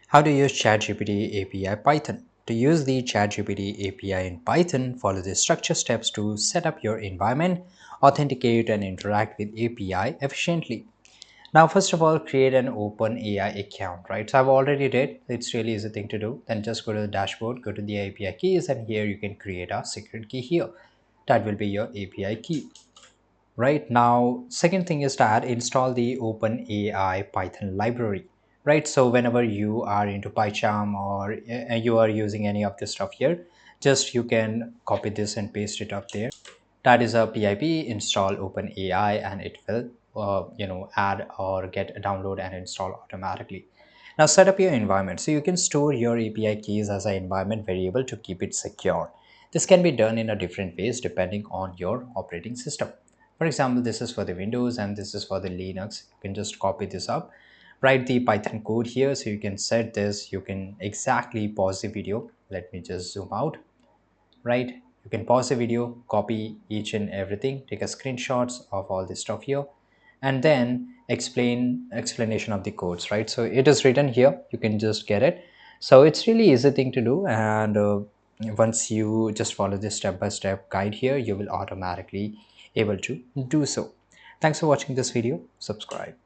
How to use Chatgpt API Python. To use the Chatgpt API in Python, follow the structure steps to set up your environment, authenticate and interact with API efficiently. Now, first of all, create an open AI account, right? So I've already did. It's really easy thing to do. Then just go to the dashboard, go to the API keys, and here you can create a secret key here. That will be your API key. Right now, second thing is that install the OpenAI Python library. Right, so whenever you are into PyCharm or you are using any of this stuff here, just you can copy this and paste it up there. That is a pip install OpenAI, and it will add or get a download and install automatically. Now set up your environment. So you can store your API keys as an environment variable to keep it secure. This can be done in a different ways depending on your operating system. For example, this is for the Windows and this is for the Linux. You can just copy this up, write the Python code here. So you can set this, you can exactly pause the video. Let me just zoom out, right? You can pause the video, copy each and everything, take a screenshots of all this stuff here, and then explanation of the codes, right? So it is written here, you can just get it. So it's really easy thing to do, and once you just follow this step-by-step guide here, you will automatically able to do so. Thanks for watching this video. Subscribe.